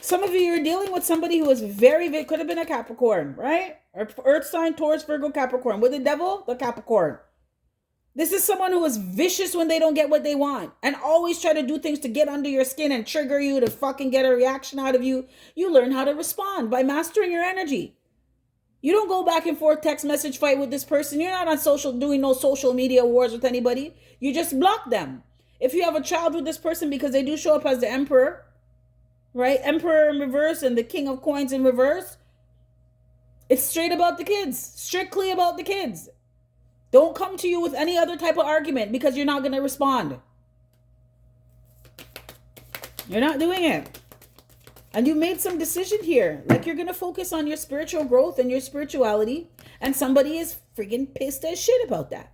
Speaker 1: Some of you are dealing with somebody who is could have been a Capricorn, right? Or Earth sign, Taurus, Virgo, Capricorn. With the devil, the Capricorn. This is someone who is vicious when they don't get what they want and always try to do things to get under your skin and trigger you to fucking get a reaction out of you. You learn how to respond by mastering your energy. You don't go back and forth text message fight with this person. You're not on doing no social media wars with anybody. You just block them. If you have a child with this person, because they do show up as the emperor, right? Emperor in reverse and the king of coins in reverse. It's straight about the kids. Strictly about the kids. Don't come to you with any other type of argument because you're not going to respond. You're not doing it. And you made some decision here. Like you're going to focus on your spiritual growth and your spirituality. And somebody is friggin' pissed as shit about that.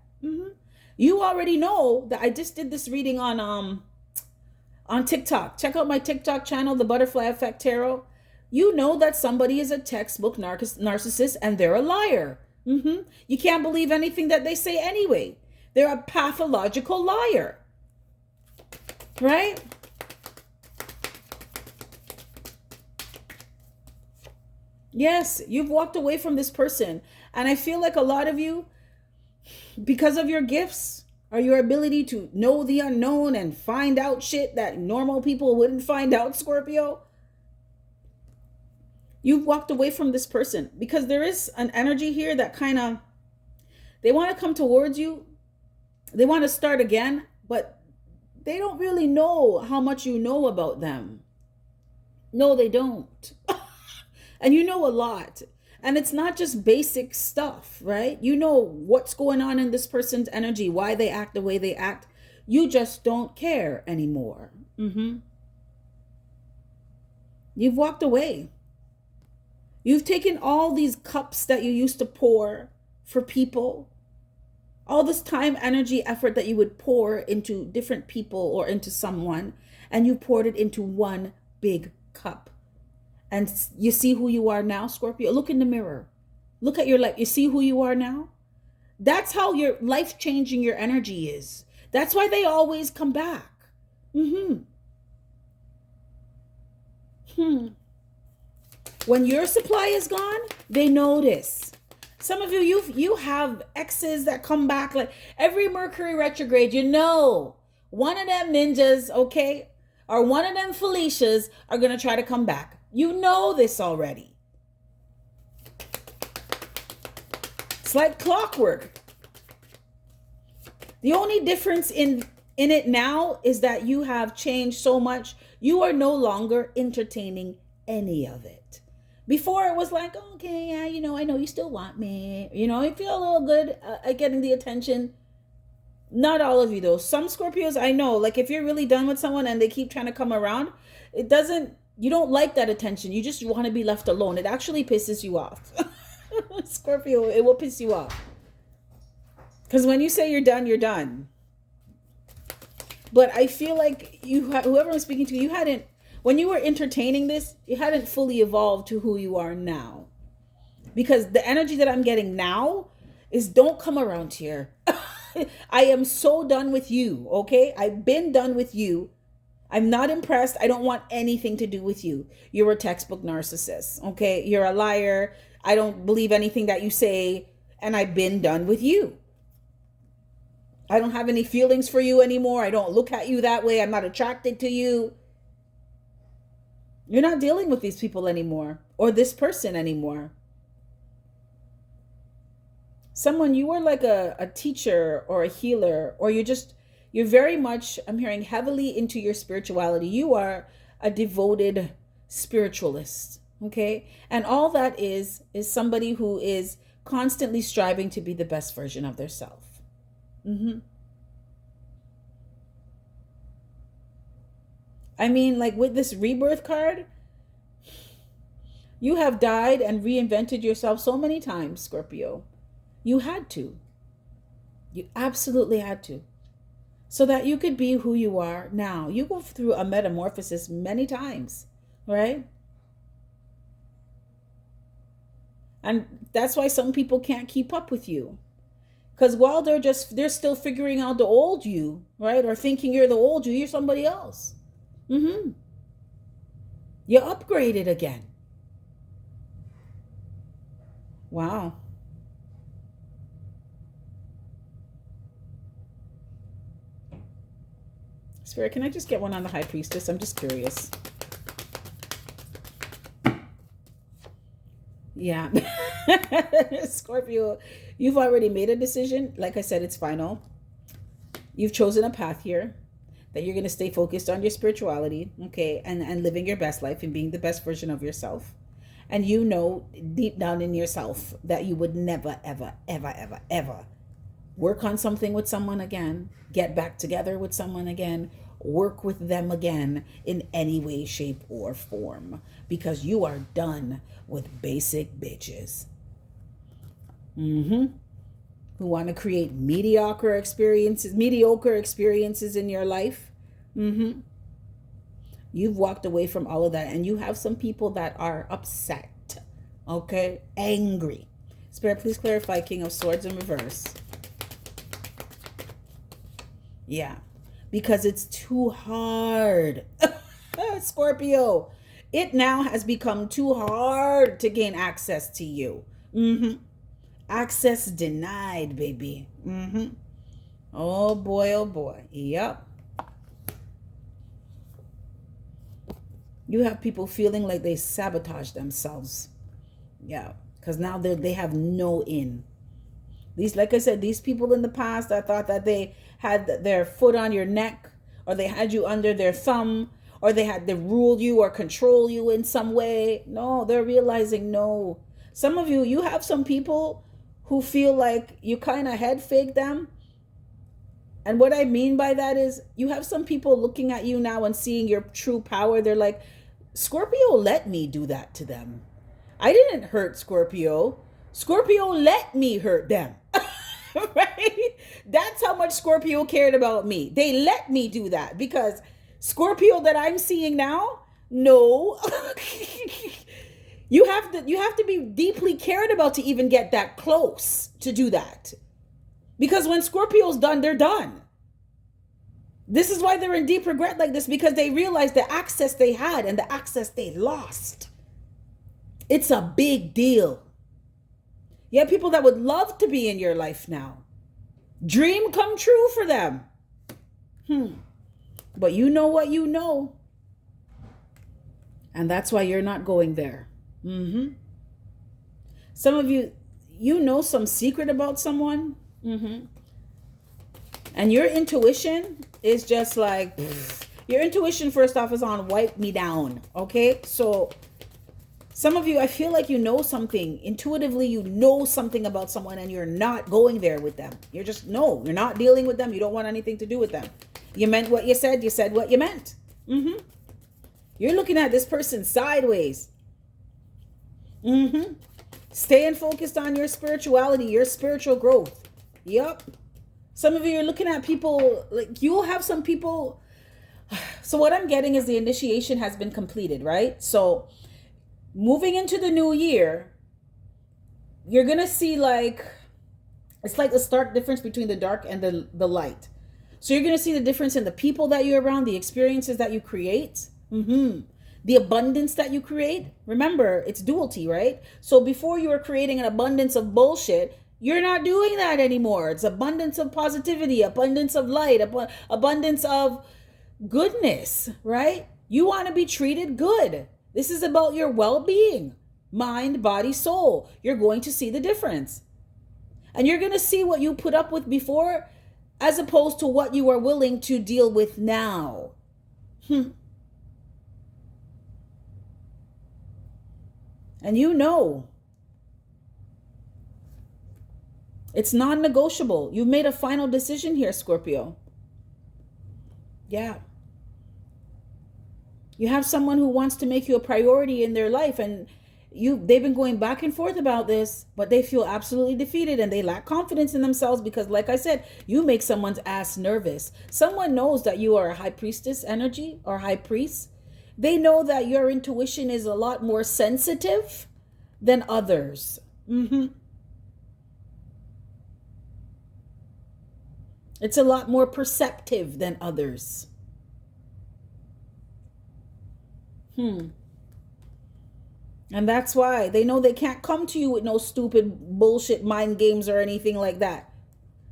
Speaker 1: You already know that I just did this reading on TikTok. Check out my TikTok channel, The Butterfly Effect Tarot. You know that somebody is a textbook narcissist and they're a liar. You can't believe anything that they say anyway. They're a pathological liar. Right? Yes, you've walked away from this person. And I feel like a lot of you, because of your gifts or your ability to know the unknown and find out shit that normal people wouldn't find out, Scorpio, you've walked away from this person because there is an energy here that kind of, they want to come towards you. They want to start again, but they don't really know how much you know about them. No, they don't. And you know a lot. And it's not just basic stuff, right? You know what's going on in this person's energy, why they act the way they act. You just don't care anymore. You've walked away. You've taken all these cups that you used to pour for people, all this time, energy, effort that you would pour into different people or into someone, and you poured it into one big cup. And you see who you are now, Scorpio? Look in the mirror. Look at your life. You see who you are now? That's how your life-changing your energy is. That's why they always come back. When your supply is gone, they notice. Some of you have exes that come back like every Mercury retrograde, you know. one of them ninjas, okay, or one of them Felicias are going to try to come back. You know this already. It's like clockwork. The only difference in it now is that you have changed so much. You are no longer entertaining any of it. Before it was like, okay, yeah, I know you still want me. I feel a little good at getting the attention. Not all of you though. Some Scorpios I know, like if you're really done with someone and they keep trying to come around, you don't like that attention. You just want to be left alone. It actually pisses you off. Scorpio, it will piss you off. Because when you say you're done, you're done. But I feel like whoever I'm speaking to, when you were entertaining this, you hadn't fully evolved to who you are now. Because the energy that I'm getting now is don't come around here. I am so done with you, okay? I've been done with you. I'm not impressed. I don't want anything to do with you. You're a textbook narcissist, okay? You're a liar. I don't believe anything that you say, and I've been done with you. I don't have any feelings for you anymore. I don't look at you that way. I'm not attracted to you. You're not dealing with these people anymore, or this person anymore. Someone, you were like a teacher or a healer, or you're very much, I'm hearing, heavily into your spirituality. You are a devoted spiritualist, okay? And all that is somebody who is constantly striving to be the best version of their self. I mean, like with this rebirth card, you have died and reinvented yourself so many times, Scorpio. You had to. You absolutely had to. So that you could be who you are now. You go through a metamorphosis many times, right? And that's why some people can't keep up with you. Because while they're still figuring out the old you, right? Or thinking you're the old you, you're somebody else. You upgraded again. Wow. Spirit, can I just get one on the High Priestess? I'm just curious. Yeah. Scorpio, you've already made a decision. Like I said, it's final. You've chosen a path here that you're going to stay focused on your spirituality, okay, and living your best life and being the best version of yourself. And you know deep down in yourself that you would never, ever, ever, ever, ever work on something with someone again, get back together with someone again, work with them again in any way, shape, or form, because you are done with basic bitches. Who want to create mediocre experiences in your life. You've walked away from all of that, and you have some people that are upset, okay, angry. Spirit, please clarify King of Swords in reverse. Yeah, because it's too hard. Scorpio, it now has become too hard to gain access to you. Access denied, baby. Oh boy, oh boy. Yep. You have people feeling like they sabotage themselves. Yeah, because now they have no in. Like I said, these people in the past, I thought that they had their foot on your neck, or they had you under their thumb, or they had to rule you or control you in some way. No, they're realizing no. Some of you have some people who feel like you kind of head fake them. And what I mean by that is you have some people looking at you now and seeing your true power. They're like, Scorpio let me do that to them. I didn't hurt Scorpio. Scorpio let me hurt them. Right? That's how much Scorpio cared about me. They let me do that, because Scorpio that I'm seeing now, no. You have to be deeply cared about to even get that close to do that. Because when Scorpio's done, they're done. This is why they're in deep regret like this, because they realize the access they had and the access they lost. It's a big deal. You have people that would love to be in your life now. Dream come true for them. But you know what you know. And that's why you're not going there. Some of you, you know some secret about someone. And your intuition is just like, your intuition first off is on wipe me down. Okay? So some of you, I feel like you know something. Intuitively, you know something about someone and you're not going there with them. You're just, no, you're not dealing with them. You don't want anything to do with them. You meant what you said what you meant. You're looking at this person sideways. Staying focused on your spirituality, your spiritual growth. Yep. Some of you are looking at people, like you'll have some people. So what I'm getting is the initiation has been completed, right? So moving into the new year, you're going to see like, it's like a stark difference between the dark and the light. So you're going to see the difference in the people that you're around, the experiences that you create, the abundance that you create. Remember, it's duality, right? So before you were creating an abundance of bullshit, you're not doing that anymore. It's abundance of positivity, abundance of light, abundance of goodness, right? You want to be treated good. This is about your well-being, mind, body, soul. You're going to see the difference. And you're going to see what you put up with before as opposed to what you are willing to deal with now. And you know, it's non-negotiable. You've made a final decision here, Scorpio. Yeah. You have someone who wants to make you a priority in their life, and they've been going back and forth about this, but they feel absolutely defeated and they lack confidence in themselves because, like I said, you make someone's ass nervous. Someone knows that you are a high priestess energy or high priest. They know that your intuition is a lot more sensitive than others. It's a lot more perceptive than others. And that's why they know they can't come to you with no stupid bullshit mind games or anything like that.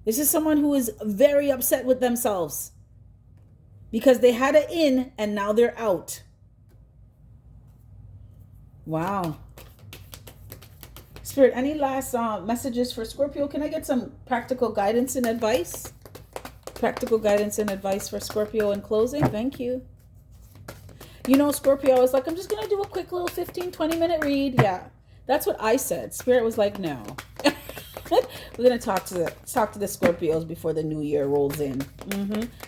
Speaker 1: This is someone who is very upset with themselves because they had it in and now they're out. Wow. Spirit, any last messages for Scorpio? Can I get some practical guidance and advice? Practical guidance and advice for Scorpio in closing. Thank you. You know, Scorpio, I was like, I'm just going to do a quick little 15, 20-minute read. Yeah, that's what I said. Spirit was like, no. We're going to talk to the Scorpios before the new year rolls in.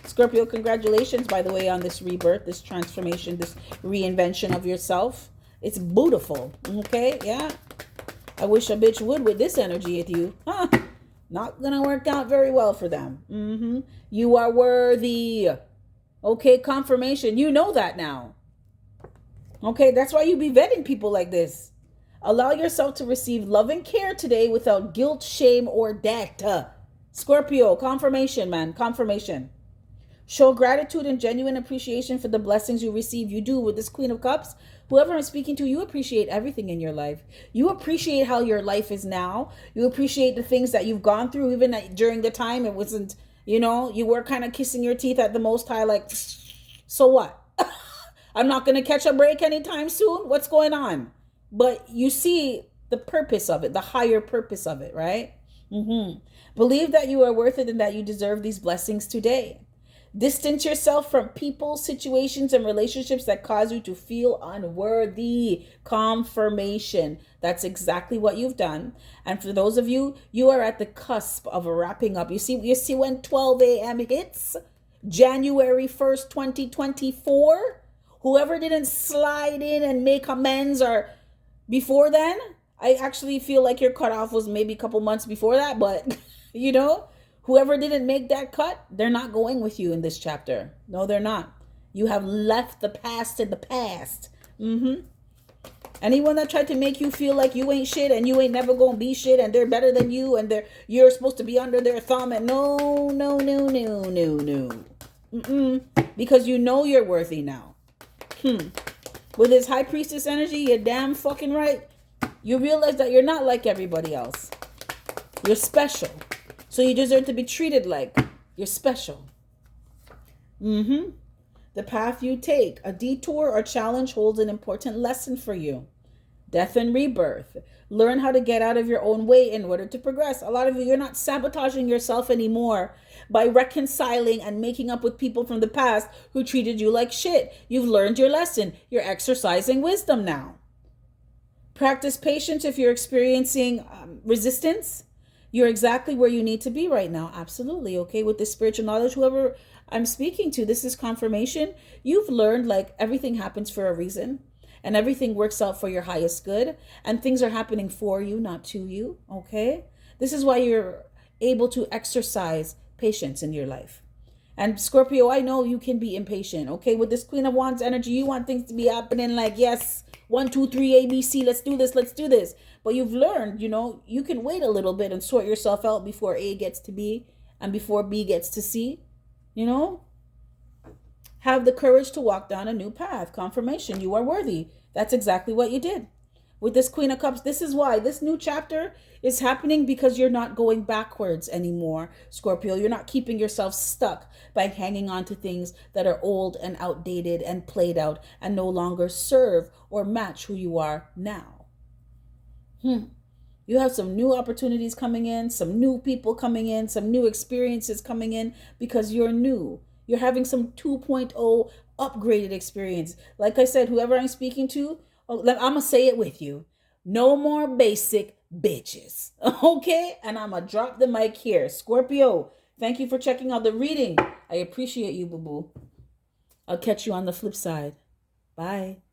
Speaker 1: Scorpio, congratulations, by the way, on this rebirth, this transformation, this reinvention of yourself. It's beautiful. Okay, yeah. I wish a bitch would with this energy at you. Not going to work out very well for them. You are worthy. Okay, confirmation. You know that now. Okay, that's why you be vetting people like this. Allow yourself to receive love and care today without guilt, shame, or debt. Scorpio, confirmation, man. Confirmation. Show gratitude and genuine appreciation for the blessings you receive. You do with this Queen of Cups. Whoever I'm speaking to, you appreciate everything in your life. You appreciate how your life is now. You appreciate the things that you've gone through, even during the time it wasn't, you know, you were kind of kissing your teeth at the Most High, like, so what? I'm not going to catch a break anytime soon. What's going on? But you see the purpose of it, the higher purpose of it, right? Believe that you are worth it and that you deserve these blessings today. Distance yourself from people, situations, and relationships that cause you to feel unworthy. Confirmation. That's exactly what you've done. And for those of you, you are at the cusp of wrapping up. You see when 12 a.m. hits, January 1st, 2024, whoever didn't slide in and make amends or before then, I actually feel like your cutoff was maybe a couple months before that, but you know, whoever didn't make that cut, they're not going with you in this chapter. No, they're not. You have left the past in the past. Anyone that tried to make you feel like you ain't shit and you ain't never gonna be shit and they're better than you and you're supposed to be under their thumb and no. Because you know you're worthy now. With this high priestess energy, you're damn fucking right. You realize that you're not like everybody else. You're special. So you deserve to be treated like you're special. Mm-hmm. The path you take, a detour or challenge, holds an important lesson for you. Death and rebirth. Learn how to get out of your own way in order to progress. A lot of you, you're not sabotaging yourself anymore by reconciling and making up with people from the past who treated you like shit. You've learned your lesson. You're exercising wisdom now. Practice patience if you're experiencing resistance. You're exactly where you need to be right now. Absolutely. Okay. With this spiritual knowledge, whoever I'm speaking to, this is confirmation. You've learned like everything happens for a reason and everything works out for your highest good and things are happening for you, not to you. Okay. This is why you're able to exercise patience in your life. And Scorpio, I know you can be impatient. Okay, with this Queen of Wands energy, you want things to be happening like, yes, 1, 2, 3, ABC, let's do this, let's do this. But you've learned, you can wait a little bit and sort yourself out before A gets to B and before B gets to C. You know, have the courage to walk down a new path. Confirmation, you are worthy. That's exactly what you did. With this Queen of Cups, this is why this new chapter is happening, because you're not going backwards anymore, Scorpio. You're not keeping yourself stuck by hanging on to things that are old and outdated and played out and no longer serve or match who you are now. You have some new opportunities coming in, some new people coming in, some new experiences coming in because you're new. You're having some 2.0 upgraded experience. Like I said, whoever I'm speaking to, I'm going to say it with you. No more basic bitches. Okay? And I'm going to drop the mic here. Scorpio, thank you for checking out the reading. I appreciate you, boo boo. I'll catch you on the flip side. Bye.